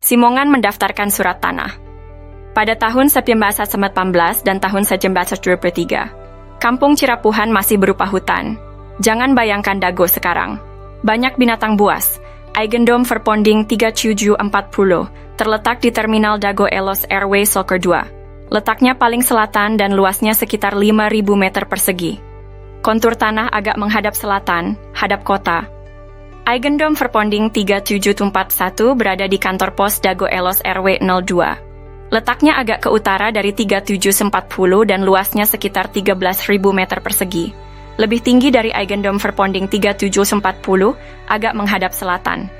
Simongan mendaftarkan surat tanah. Pada tahun 1918 dan tahun 1923, Kampung Cirapuhan masih berupa hutan. Jangan bayangkan Dago sekarang. Banyak binatang buas. Eigendom Verponding 3740 terletak di Terminal Dago Elos Airway Soccer 2. Letaknya paling selatan dan luasnya sekitar 5.000 meter persegi. Kontur tanah agak menghadap selatan, hadap kota. Eigendom Verponding 3741 berada di kantor pos Dago Elos Airway 02. Letaknya agak ke utara dari 3740 dan luasnya sekitar 13.000 meter persegi. Lebih tinggi dari Eigendom Verponding 3740, agak menghadap selatan.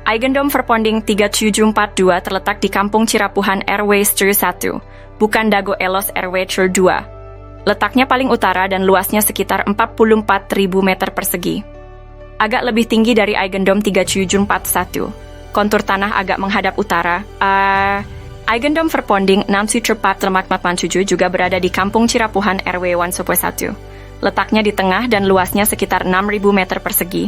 Eigendom Verponding 3742 terletak di Kampung Cirapuhan Airway Stru 1, bukan Dago Elos Airway Stru 2. Letaknya paling utara dan luasnya sekitar 44.000 meter persegi. Agak lebih tinggi dari Eigendom 3741. Kontur tanah agak menghadap utara. Eigendom Verponding 6747 juga berada di Kampung Cirapuhan RW 111. Letaknya di tengah dan luasnya sekitar 6.000 meter persegi.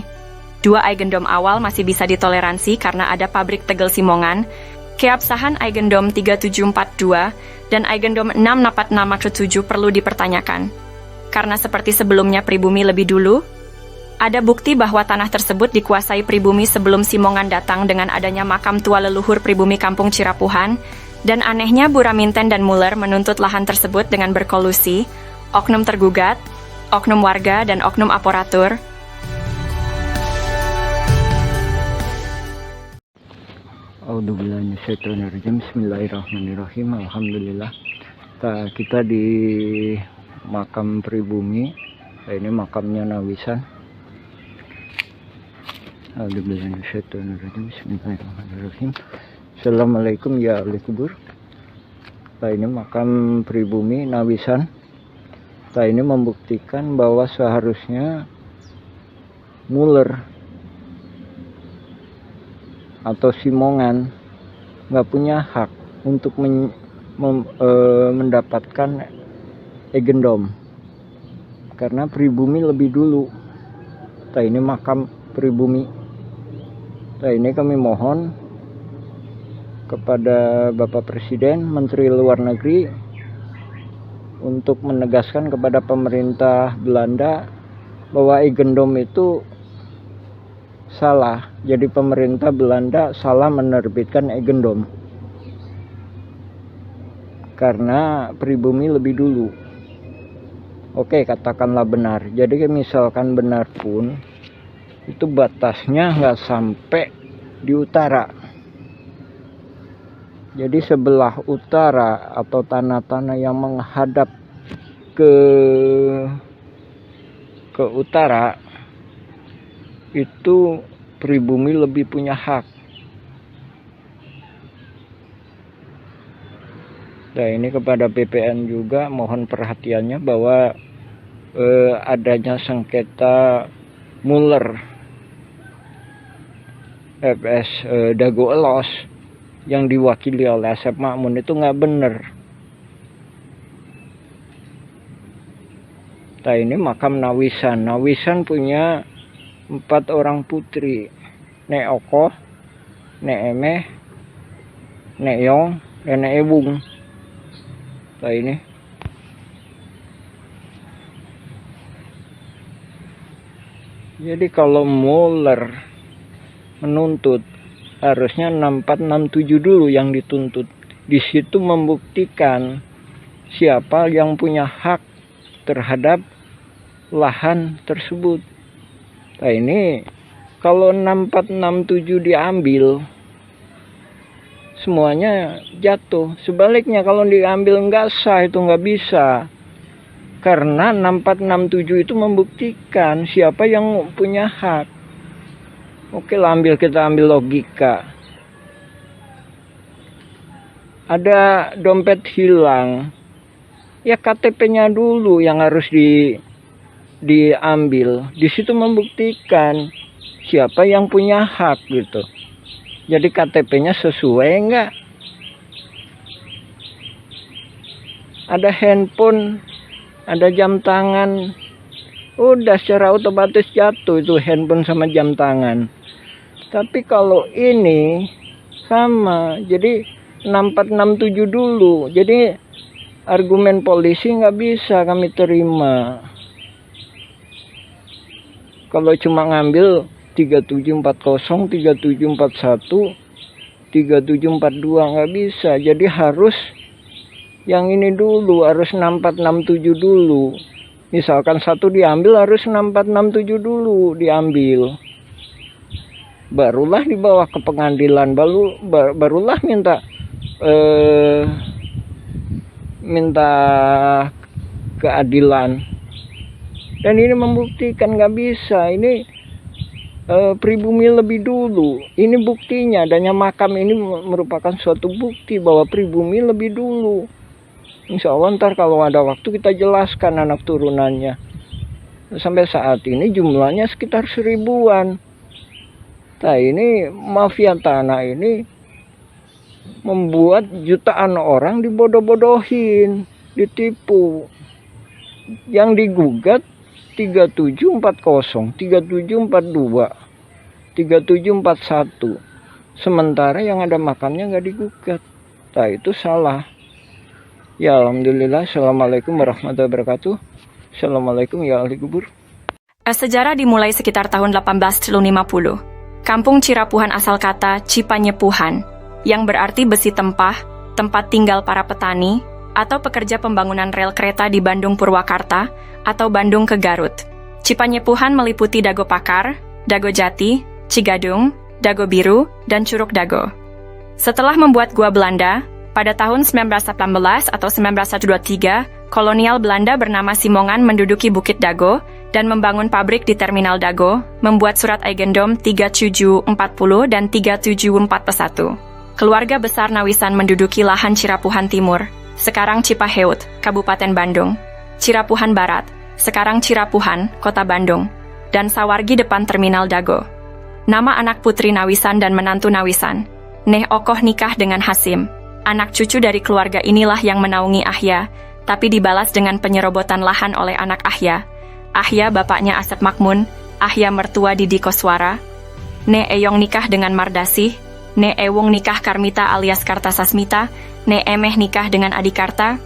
Dua Eigendom awal masih bisa ditoleransi karena ada pabrik tegel Simongan. Keabsahan Eigendom 3742 dan Eigendom 646 perlu dipertanyakan. Karena seperti sebelumnya pribumi lebih dulu, ada bukti bahwa tanah tersebut dikuasai pribumi sebelum Simongan datang dengan adanya makam tua leluhur pribumi Kampung Cirapuhan, dan anehnya Buraminten dan Muller menuntut lahan tersebut dengan berkolusi, oknum tergugat, oknum warga, dan oknum aparatur. Bismillahirrahmanirrahim. Alhamdulillah. Kita di makam pribumi. Ini makamnya Nawisan. Bismillahirrahmanirrahim. Assalamualaikum ya ahli kubur. Ini makam pribumi Nawisan. Ini membuktikan bahwa seharusnya Muller atau Simongan nggak punya hak untuk mendapatkan Eigendom karena pribumi lebih dulu. Ini makam pribumi. Ini kami mohon kepada Bapak Presiden, Menteri Luar Negeri untuk menegaskan kepada pemerintah Belanda bahwa Eigendom itu salah. Jadi pemerintah Belanda salah menerbitkan Eigendom karena pribumi lebih dulu. Oke, katakanlah benar. Jadi misalkan benar pun itu batasnya nggak sampai di utara. Jadi sebelah utara atau tanah-tanah yang menghadap ke utara itu pribumi lebih punya hak. Nah, ini kepada BPN juga mohon perhatiannya bahwa adanya sengketa Muller FS Dago Elos yang diwakili oleh Asep Makmun itu nggak bener. Ini makam Nawisan. Nawisan punya 4 orang putri, Nek Okoh, Nek Emeh, Nek Yong, dan Nek Ebung. Ini jadi kalau Muller menuntut harusnya 6467 dulu yang dituntut. Di situ membuktikan siapa yang punya hak terhadap lahan tersebut. Ini kalau 6467 diambil semuanya jatuh. Sebaliknya kalau diambil nggak sah, itu nggak bisa. Karena 6467 itu membuktikan siapa yang punya hak. Oke lah, kita ambil logika. Ada dompet hilang, ya KTP-nya dulu yang harus diambil. Di situ membuktikan siapa yang punya hak gitu. Jadi KTP-nya sesuai enggak? Ada handphone, ada jam tangan. Udah secara otomatis jatuh itu handphone sama jam tangan. Tapi kalau ini sama, jadi 6467 dulu. Jadi argumen polisi nggak bisa kami terima. Kalau cuma ngambil 3740, 3741, 3742 nggak bisa. Jadi harus yang ini dulu, harus 6467 dulu. Misalkan satu diambil, harus 6467 dulu diambil. Barulah dibawa ke pengadilan, barulah minta keadilan. Dan ini membuktikan nggak bisa. Ini pribumi lebih dulu. Ini buktinya, adanya makam ini merupakan suatu bukti bahwa pribumi lebih dulu. Insya Allah ntar kalau ada waktu kita jelaskan anak turunannya. Sampai saat ini jumlahnya sekitar 1000-an. Nah ini mafia tanah ini membuat jutaan orang dibodoh-bodohin, ditipu. Yang digugat 3740, 3742, 3741. Sementara yang ada makamnya nggak digugat. Nah itu salah. Ya alhamdulillah. Assalamualaikum warahmatullahi wabarakatuh. Assalamualaikum ya ahli kubur. Sejarah dimulai sekitar tahun 1850. Kampung Cirapuhan asal kata Cipanyepuhan, yang berarti besi tempah, tempat tinggal para petani, atau pekerja pembangunan rel kereta di Bandung Purwakarta, atau Bandung ke Garut. Cipanyepuhan meliputi Dago Pakar, Dago Jati, Cigadung, Dago Biru, dan Curug Dago. Setelah membuat gua Belanda, pada tahun 1918 atau 1923, kolonial Belanda bernama Simongan menduduki Bukit Dago dan membangun pabrik di Terminal Dago, membuat surat Eigendom 3740 dan 3741. Keluarga besar Nawisan menduduki lahan Cirapuhan Timur, sekarang Cipaheut, Kabupaten Bandung, Cirapuhan Barat, sekarang Cirapuhan, Kota Bandung, dan Sawargi depan Terminal Dago. Nama anak putri Nawisan dan menantu Nawisan, Neh Okoh nikah dengan Hasim. Anak cucu dari keluarga inilah yang menaungi Ahya, tapi dibalas dengan penyerobotan lahan oleh anak Ahya. Ahya bapaknya Asep Makmun, Ahya mertua Didi Koswara. Ne Eyong nikah dengan Mardasih, Ne Ewung nikah Karmita alias Kartasasmita, Ne Emeh nikah dengan Adikarta.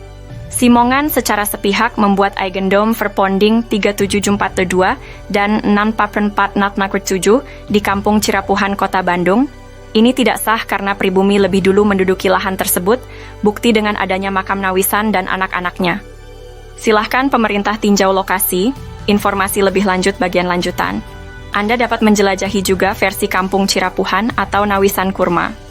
Simongan secara sepihak membuat Eigendom Verponding 37442 dan 644 di Kampung Cirapuhan, Kota Bandung. Ini tidak sah karena pribumi lebih dulu menduduki lahan tersebut, bukti dengan adanya makam Nawisan dan anak-anaknya. Silahkan pemerintah tinjau lokasi, informasi lebih lanjut bagian lanjutan. Anda dapat menjelajahi juga versi Kampung Cirapuhan atau Nawisan Kurma.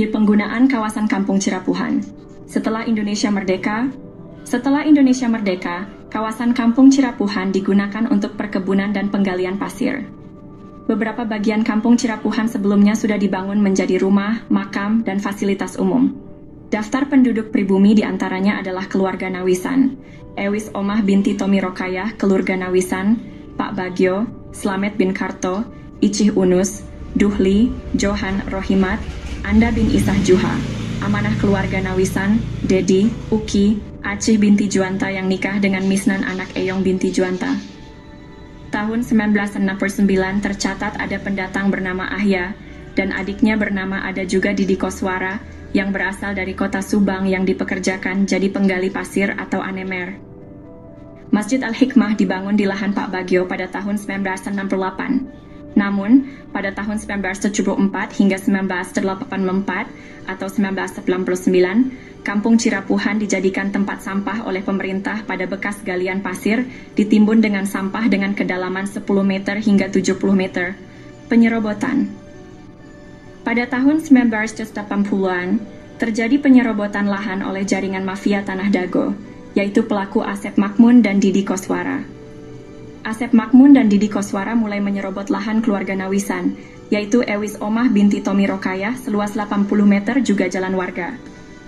Penggunaan kawasan Kampung Cirapuhan. Setelah Indonesia Merdeka, kawasan Kampung Cirapuhan digunakan untuk perkebunan dan penggalian pasir. Beberapa bagian Kampung Cirapuhan sebelumnya sudah dibangun menjadi rumah, makam, dan fasilitas umum. Daftar penduduk pribumi diantaranya adalah keluarga Nawisan, Ewis Omah binti Tomi Rokayah, keluarga Nawisan, Pak Bagio, Slamet bin Karto, Icih Unus, Duhli, Johan Rohimat, Anda bin Isah Juha, amanah keluarga Nawisan, Dedi, Uki, Acih binti Juanta yang nikah dengan Misnan anak Eyong binti Juanta. Tahun 1969 tercatat ada pendatang bernama Ahya, dan adiknya bernama ada juga Didi Koswara, yang berasal dari kota Subang yang dipekerjakan jadi penggali pasir atau anemer. Masjid Al-Hikmah dibangun di lahan Pak Bagio pada tahun 1968. Namun, pada tahun 1974 hingga 1984 atau 1999, Kampung Cirapuhan dijadikan tempat sampah oleh pemerintah pada bekas galian pasir ditimbun dengan sampah dengan kedalaman 10 meter hingga 70 meter. Penyerobotan. Pada tahun 1980-an, terjadi penyerobotan lahan oleh jaringan mafia Tanah Dago, yaitu pelaku Asep Makmun dan Didi Koswara. Asep Makmun dan Didi Koswara mulai menyerobot lahan keluarga Nawisan, yaitu Ewis Omah binti Tomi Rokayah seluas 80 meter juga jalan warga.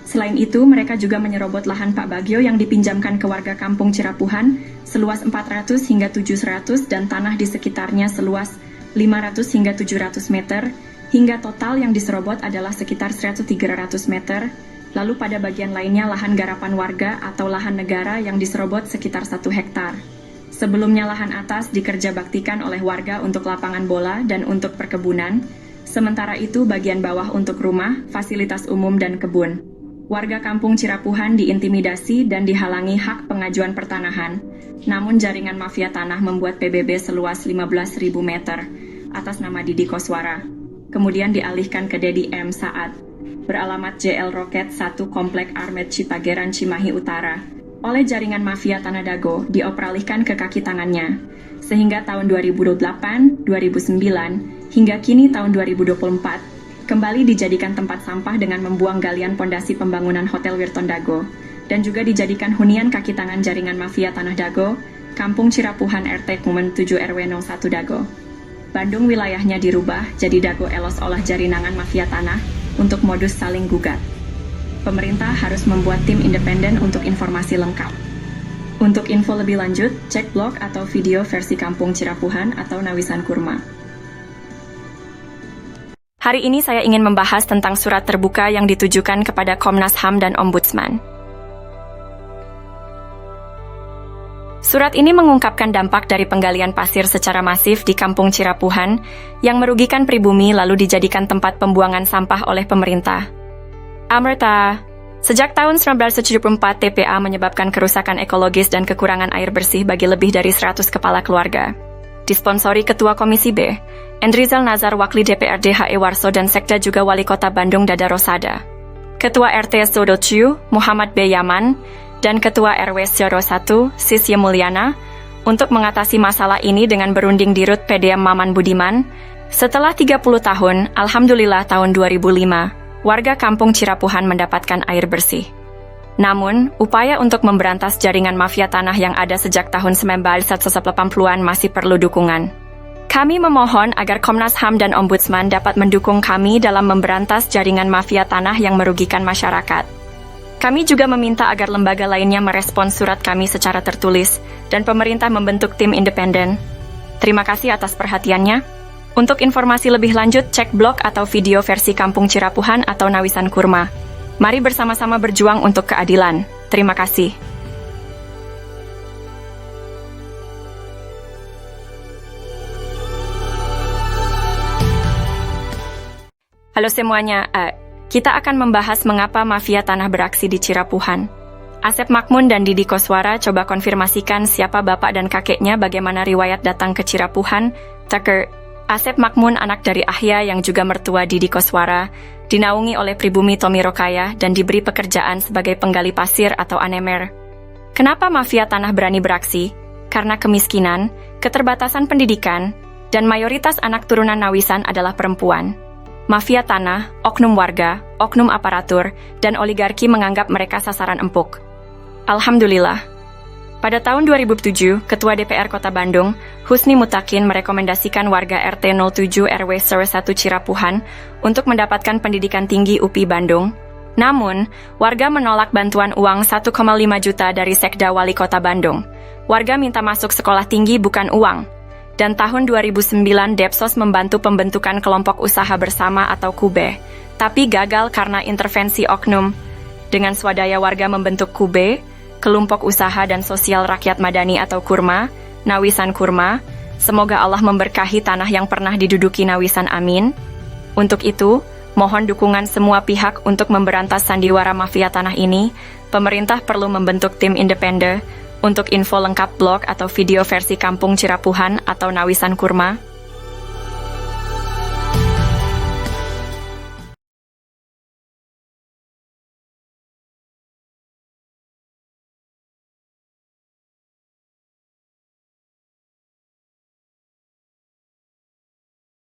Selain itu, mereka juga menyerobot lahan Pak Bagio yang dipinjamkan ke warga Kampung Cirapuhan seluas 400 hingga 700 dan tanah di sekitarnya seluas 500 hingga 700 meter, hingga total yang diserobot adalah sekitar 100-300 meter, Lalu pada bagian lainnya lahan garapan warga atau lahan negara yang diserobot sekitar 1 hektar. Sebelumnya lahan atas dikerjabaktikan oleh warga untuk lapangan bola dan untuk perkebunan, sementara itu bagian bawah untuk rumah, fasilitas umum dan kebun. Warga kampung Cirapuhan diintimidasi dan dihalangi hak pengajuan pertanahan, namun jaringan mafia tanah membuat PBB seluas 15.000 meter atas nama Didi Koswara. Kemudian dialihkan ke Dedi M. Saad, beralamat JL Roket 1 Komplek Armet Cipageran Cimahi Utara, oleh jaringan mafia Tanah Dago dioperalihkan ke kaki tangannya, sehingga tahun 2008, 2009, hingga kini tahun 2024, kembali dijadikan tempat sampah dengan membuang galian pondasi pembangunan Hotel Wirton Dago, dan juga dijadikan hunian kaki tangan jaringan mafia Tanah Dago, Kampung Cirapuhan RT Kumen 7 RW 01 Dago. Bandung wilayahnya dirubah jadi Dago Elos olah jarinangan mafia tanah untuk modus saling gugat. Pemerintah harus membuat tim independen untuk informasi lengkap. Untuk info lebih lanjut, cek blog atau video versi Kampung Cirapuhan atau Nawisan Kurma. Hari ini saya ingin membahas tentang surat terbuka yang ditujukan kepada Komnas HAM dan Ombudsman. Surat ini mengungkapkan dampak dari penggalian pasir secara masif di Kampung Cirapuhan yang merugikan pribumi lalu dijadikan tempat pembuangan sampah oleh pemerintah. Amerta, sejak tahun 1974 TPA menyebabkan kerusakan ekologis dan kekurangan air bersih bagi lebih dari 100 kepala keluarga. Disponsori Ketua Komisi B, Endrizal Nazar Wakli DPRD HE Warso dan Sekda juga Wali Kota Bandung Dada Rosada. Ketua RT Sodociu, Muhammad B. Yaman, dan Ketua RW Sjoro 1, Sisye Mulyana, untuk mengatasi masalah ini dengan berunding di Rut PDM Maman Budiman. Setelah 30 tahun, Alhamdulillah tahun 2005, warga Kampung Cirapuhan mendapatkan air bersih. Namun, upaya untuk memberantas jaringan mafia tanah yang ada sejak tahun 1980-an masih perlu dukungan. Kami memohon agar Komnas HAM dan Ombudsman dapat mendukung kami dalam memberantas jaringan mafia tanah yang merugikan masyarakat. Kami juga meminta agar lembaga lainnya merespons surat kami secara tertulis dan pemerintah membentuk tim independen. Terima kasih atas perhatiannya. Untuk informasi lebih lanjut, cek blog atau video versi Kampung Cirapuhan atau Nawisan Kurma. Mari bersama-sama berjuang untuk keadilan. Terima kasih. Halo semuanya, kita akan membahas mengapa mafia tanah beraksi di Cirapuhan. Asep Makmun dan Didi Koswara coba konfirmasikan siapa bapak dan kakeknya, bagaimana riwayat datang ke Cirapuhan. Tucker, Asep Makmun anak dari Ahya yang juga mertua Didi Koswara, dinaungi oleh pribumi Tommy Rokaya dan diberi pekerjaan sebagai penggali pasir atau anemer. Kenapa mafia tanah berani beraksi? Karena kemiskinan, keterbatasan pendidikan, dan mayoritas anak turunan Nawisan adalah perempuan. Mafia tanah, oknum warga, oknum aparatur, dan oligarki menganggap mereka sasaran empuk. Alhamdulillah. Pada tahun 2007, Ketua DPR Kota Bandung, Husni Mutakin merekomendasikan warga RT 07 RW 01 Cirapuhan untuk mendapatkan pendidikan tinggi UPI Bandung. Namun, warga menolak bantuan uang 1,5 juta dari Sekda Wali Kota Bandung. Warga minta masuk sekolah tinggi bukan uang. Dan tahun 2009 Depsos membantu pembentukan kelompok usaha bersama atau KUBE, tapi gagal karena intervensi oknum. Dengan swadaya warga membentuk KUBE, Kelompok Usaha dan Sosial Rakyat Madani atau KURMA, Nawisan Kurma. Semoga Allah memberkahi tanah yang pernah diduduki Nawisan, amin. Untuk itu, mohon dukungan semua pihak untuk memberantas sandiwara mafia tanah ini. Pemerintah perlu membentuk tim independen. Untuk info lengkap blog atau video versi Kampung Cirapuhan atau Nawisan Kurma,